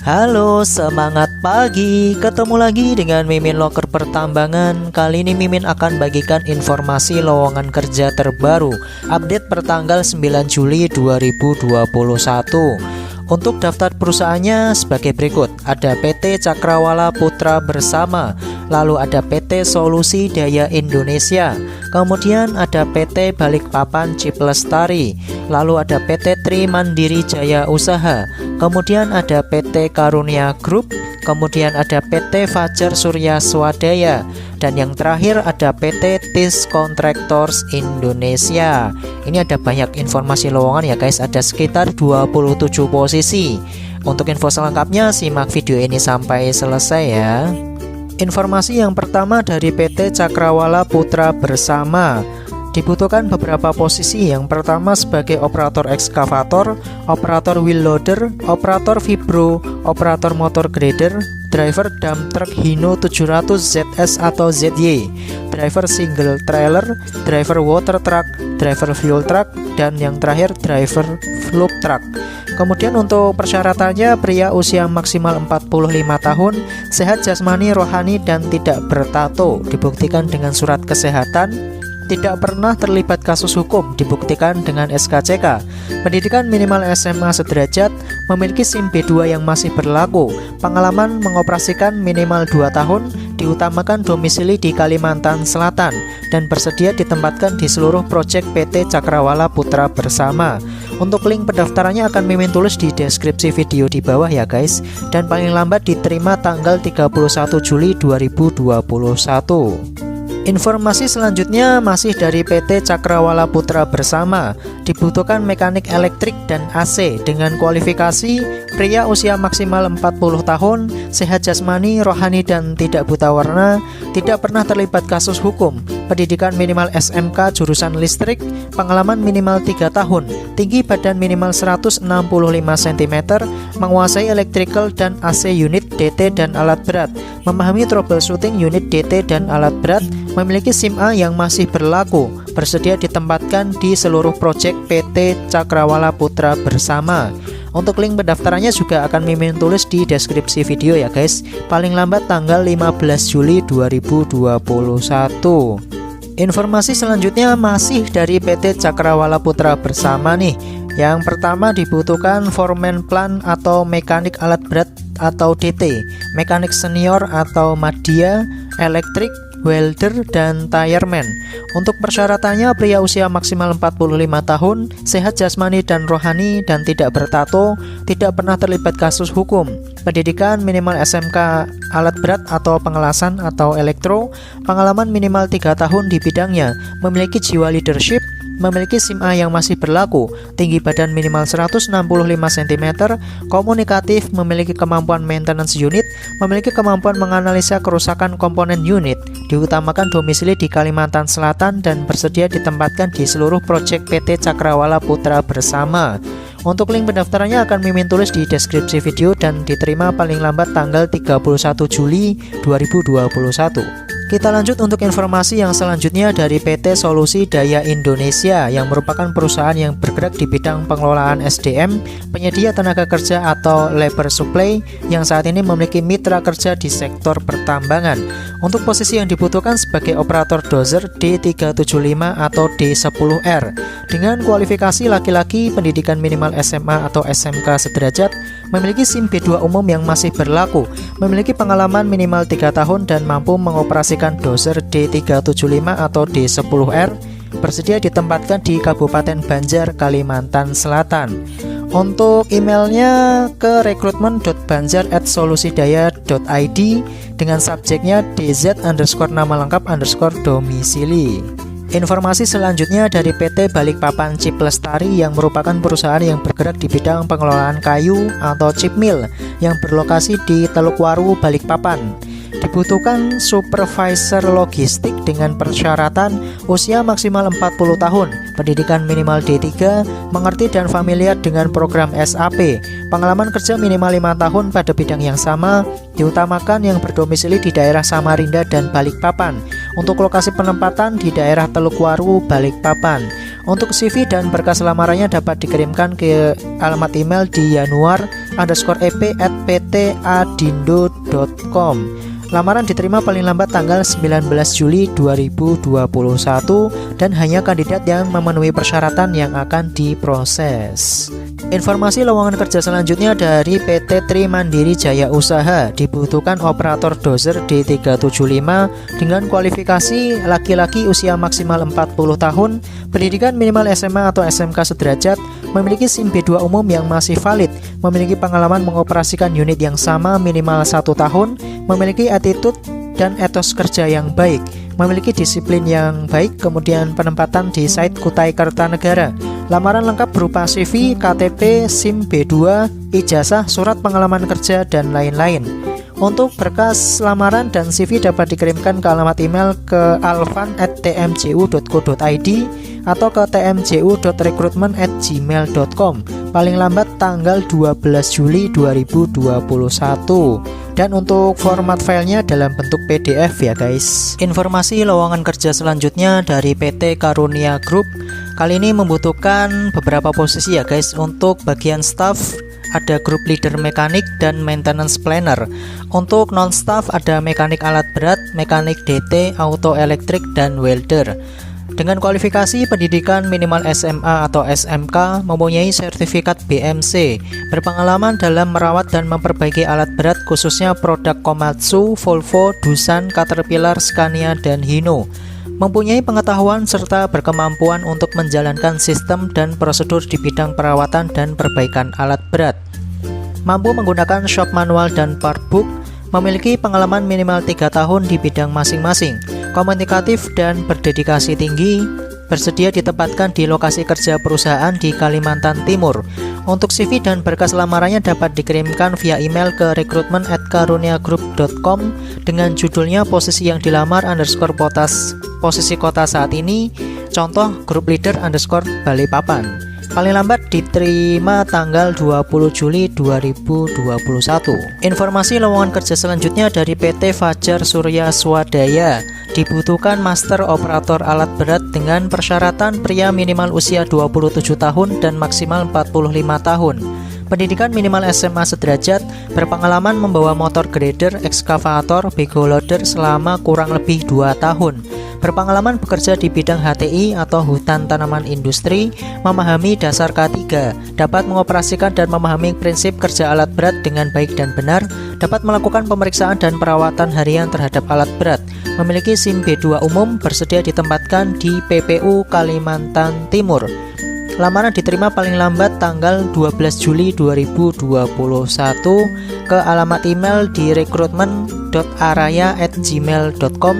Halo, semangat pagi. Ketemu lagi dengan Mimin Loker Pertambangan. Kali ini Mimin akan bagikan informasi lowongan kerja terbaru, update pertanggal 9 Juli 2021. Untuk daftar perusahaannya sebagai berikut. Ada PT Cakrawala Putra Bersama, lalu ada PT Solusi Daya Indonesia, kemudian ada PT Balikpapan Ciplestari, lalu ada PT Tri Mandiri Jaya Usaha, kemudian ada PT Karunia Group, kemudian ada PT Fajar Surya Swadaya, dan yang terakhir ada PT TIS Contractors Indonesia. Ini ada banyak informasi lowongan ya guys, ada sekitar 27 posisi. Untuk info selengkapnya simak video ini sampai selesai ya. Informasi yang pertama dari PT Cakrawala Putra Bersama. Dibutuhkan beberapa posisi. Yang pertama sebagai operator ekskavator, operator wheel loader, operator vibro, operator motor grader, driver dump truck Hino 700 ZS atau ZY, driver single trailer, driver water truck, driver fuel truck, dan yang terakhir driver loop truck. Kemudian untuk persyaratannya, pria usia maksimal 45 tahun, sehat jasmani, rohani, dan tidak bertato, dibuktikan dengan surat kesehatan, tidak pernah terlibat kasus hukum, dibuktikan dengan SKCK, pendidikan minimal SMA sederajat, memiliki SIM B2 yang masih berlaku, pengalaman mengoperasikan minimal 2 tahun, diutamakan domisili di Kalimantan Selatan, dan bersedia ditempatkan di seluruh proyek PT Cakrawala Putra Bersama. Untuk link pendaftarannya akan Mimin tulis di deskripsi video di bawah ya guys, dan paling lambat diterima tanggal 31 Juli 2021. Informasi selanjutnya masih dari PT Cakrawala Putra Bersama. Dibutuhkan mekanik elektrik dan AC dengan kualifikasi pria usia maksimal 40 tahun, sehat jasmani, rohani, dan tidak buta warna, tidak pernah terlibat kasus hukum, pendidikan minimal SMK jurusan listrik, pengalaman minimal 3 tahun, tinggi badan minimal 165 cm, menguasai electrical dan AC unit DT dan alat berat, memahami troubleshooting unit DT dan alat berat, memiliki SIM A yang masih berlaku, bersedia ditempatkan di seluruh proyek PT Cakrawala Putra Bersama. Untuk link pendaftarannya juga akan Mimin tulis di deskripsi video ya guys, paling lambat tanggal 15 Juli 2021. Informasi selanjutnya masih dari PT Cakrawala Putra Bersama nih. Yang pertama dibutuhkan foreman plant atau mekanik alat berat atau DT, mekanik senior atau madya, elektrik, welder, dan tireman. Untuk persyaratannya, pria usia maksimal 45 tahun, sehat jasmani dan rohani, dan tidak bertato, tidak pernah terlibat kasus hukum, pendidikan minimal SMK alat berat atau pengelasan atau elektro, pengalaman minimal 3 tahun di bidangnya, memiliki jiwa leadership, memiliki SIM A yang masih berlaku, tinggi badan minimal 165 cm, komunikatif, memiliki kemampuan maintenance unit, memiliki kemampuan menganalisa kerusakan komponen unit, diutamakan domisili di Kalimantan Selatan, dan bersedia ditempatkan di seluruh proyek PT Cakrawala Putra Bersama. Untuk link pendaftarannya akan Mimin tulis di deskripsi video dan diterima paling lambat tanggal 31 Juli 2021. Kita lanjut untuk informasi yang selanjutnya dari PT Solusi Daya Indonesia, yang merupakan perusahaan yang bergerak di bidang pengelolaan SDM, penyedia tenaga kerja atau labor supply, yang saat ini memiliki mitra kerja di sektor pertambangan. Untuk posisi yang dibutuhkan sebagai operator dozer D375 atau D10R, dengan kualifikasi laki-laki, pendidikan minimal SMA atau SMK sederajat, memiliki SIM B2 umum yang masih berlaku, memiliki pengalaman minimal 3 tahun, dan mampu mengoperasikan dozer D375 atau D10R, bersedia ditempatkan di Kabupaten Banjar, Kalimantan Selatan. Untuk emailnya ke rekrutmen.banjar@solusidaya.id dengan subjeknya DZ_nama lengkap_ domisili. Informasi selanjutnya dari PT Balikpapan Ciplestari, yang merupakan perusahaan yang bergerak di bidang pengelolaan kayu atau chip mill yang berlokasi di Telukwaru, Balikpapan. Dibutuhkan supervisor logistik dengan persyaratan usia maksimal 40 tahun, pendidikan minimal D3, mengerti dan familiar dengan program SAP, pengalaman kerja minimal 5 tahun pada bidang yang sama, diutamakan yang berdomisili di daerah Samarinda dan Balikpapan. Untuk lokasi penempatan di daerah Telukwaru, Balikpapan. Untuk CV dan berkas lamarannya dapat dikirimkan ke alamat email di Yanuar @pt_adindo.com. Lamaran diterima paling lambat tanggal 19 Juli 2021 dan hanya kandidat yang memenuhi persyaratan yang akan diproses. Informasi lowongan kerja selanjutnya dari PT Tri Mandiri Jaya Usaha. Dibutuhkan operator dozer D375 dengan kualifikasi laki-laki usia maksimal 40 tahun, pendidikan minimal SMA atau SMK sederajat, memiliki SIM B2 umum yang masih valid, memiliki pengalaman mengoperasikan unit yang sama minimal 1 tahun, memiliki attitude dan etos kerja yang baik, memiliki disiplin yang baik, kemudian penempatan di site Kutai Kartanegara. Lamaran lengkap berupa CV, KTP, SIM B2, ijazah, surat pengalaman kerja, dan lain-lain. Untuk berkas lamaran dan CV dapat dikirimkan ke alamat email ke alvan@tmju.co.id atau ke tmju.recruitment@gmail.com paling lambat tanggal 12 Juli 2021. Dan untuk format filenya dalam bentuk PDF ya guys. Informasi lowongan kerja selanjutnya dari PT Karunia Group. Kali ini membutuhkan beberapa posisi ya guys. Untuk bagian staff ada group leader mekanik dan maintenance planner. Untuk non staff ada mekanik alat berat, mekanik DT, auto elektrik, dan welder. Dengan kualifikasi pendidikan minimal SMA atau SMK, mempunyai sertifikat BMC, berpengalaman dalam merawat dan memperbaiki alat berat khususnya produk Komatsu, Volvo, Doosan, Caterpillar, Scania, dan Hino. Mempunyai pengetahuan serta berkemampuan untuk menjalankan sistem dan prosedur di bidang perawatan dan perbaikan alat berat. Mampu menggunakan shop manual dan part book, memiliki pengalaman minimal 3 tahun di bidang masing-masing, komunikatif dan berdedikasi tinggi, bersedia ditempatkan di lokasi kerja perusahaan di Kalimantan Timur. Untuk CV dan berkas lamarannya dapat dikirimkan via email ke recruitment@karuniagroup.com dengan judulnya posisi yang dilamar posisi kota saat ini, contoh group leader _Balikpapan. Paling lambat diterima tanggal 20 Juli 2021. Informasi lowongan kerja selanjutnya dari PT Fajar Surya Swadaya. Dibutuhkan master operator alat berat dengan persyaratan pria minimal usia 27 tahun dan maksimal 45 tahun. Pendidikan minimal SMA sederajat, berpengalaman membawa motor grader, ekskavator, backhoe loader selama kurang lebih 2 tahun. Berpengalaman bekerja di bidang HTI atau hutan tanaman industri, memahami dasar K3, dapat mengoperasikan dan memahami prinsip kerja alat berat dengan baik dan benar, dapat melakukan pemeriksaan dan perawatan harian terhadap alat berat, memiliki SIM B2 umum, bersedia ditempatkan di PPU Kalimantan Timur. Lamaran diterima paling lambat tanggal 12 Juli 2021 ke alamat email di recruitment.araya@gmail.com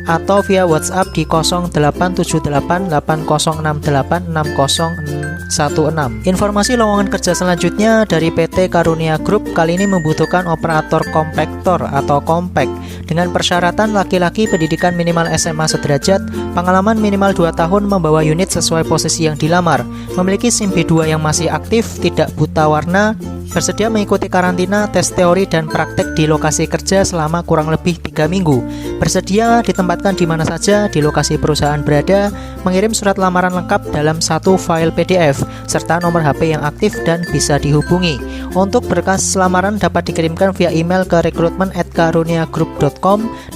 atau via WhatsApp di 087880686016. Informasi lowongan kerja selanjutnya dari PT Karunia Group. Kali ini membutuhkan operator kompaktor atau compact dengan persyaratan laki-laki, pendidikan minimal SMA sederajat, pengalaman minimal 2 tahun membawa unit sesuai posisi yang dilamar, memiliki SIM B2 yang masih aktif, tidak buta warna, bersedia mengikuti karantina, tes teori dan praktek di lokasi kerja selama kurang lebih 3 minggu, bersedia ditempatkan di mana saja di lokasi perusahaan berada, mengirim surat lamaran lengkap dalam 1 file PDF serta nomor HP yang aktif dan bisa dihubungi. Untuk berkas lamaran dapat dikirimkan via email ke recruitment@karuniagroup.com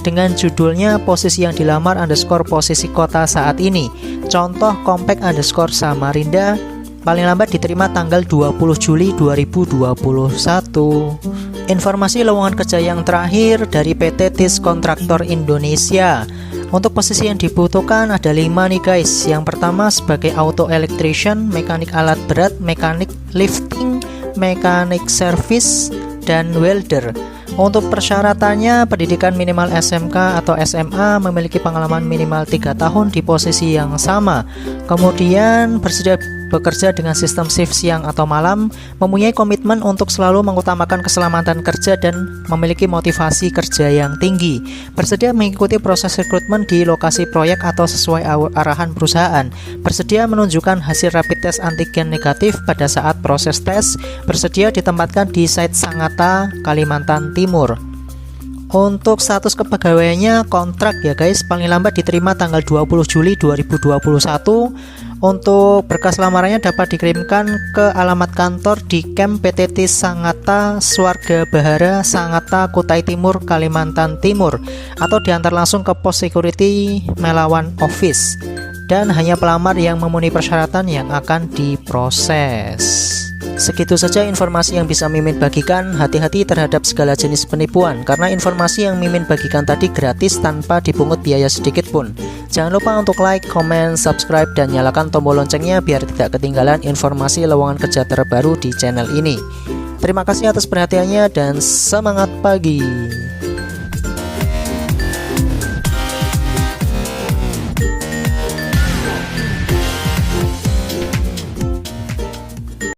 dengan judulnya posisi yang dilamar posisi kota saat ini, contoh compact Samarinda. Paling lambat diterima tanggal 20 Juli 2021. Informasi lowongan kerja yang terakhir dari PT TIS Kontraktor Indonesia. Untuk posisi yang dibutuhkan ada 5 nih guys. Yang pertama sebagai auto electrician, mekanik alat berat, mekanik lifting, mekanik service, dan welder. Untuk persyaratannya pendidikan minimal SMK atau SMA, memiliki pengalaman minimal 3 tahun di posisi yang sama. Kemudian bersedia bekerja dengan sistem shift siang atau malam, mempunyai komitmen untuk selalu mengutamakan keselamatan kerja dan memiliki motivasi kerja yang tinggi, bersedia mengikuti proses rekrutmen di lokasi proyek atau sesuai arahan perusahaan, bersedia menunjukkan hasil rapid test antigen negatif pada saat proses tes, bersedia ditempatkan di site Sangatta, Kalimantan Timur. Untuk status kepegawaiannya kontrak ya guys, paling lambat diterima tanggal 20 Juli 2021. Untuk berkas lamarannya dapat dikirimkan ke alamat kantor di Camp PTT Sangatta Swarga Bahara, Sangatta, Kutai Timur, Kalimantan Timur, atau diantar langsung ke Pos Security Melawan Office. Dan hanya pelamar yang memenuhi persyaratan yang akan diproses. Segitu saja informasi yang bisa Mimin bagikan. Hati-hati terhadap segala jenis penipuan, karena informasi yang Mimin bagikan tadi gratis tanpa dipungut biaya sedikit pun. Jangan lupa untuk like, comment, subscribe, dan nyalakan tombol loncengnya biar tidak ketinggalan informasi lowongan kerja terbaru di channel ini. Terima kasih atas perhatiannya dan semangat pagi.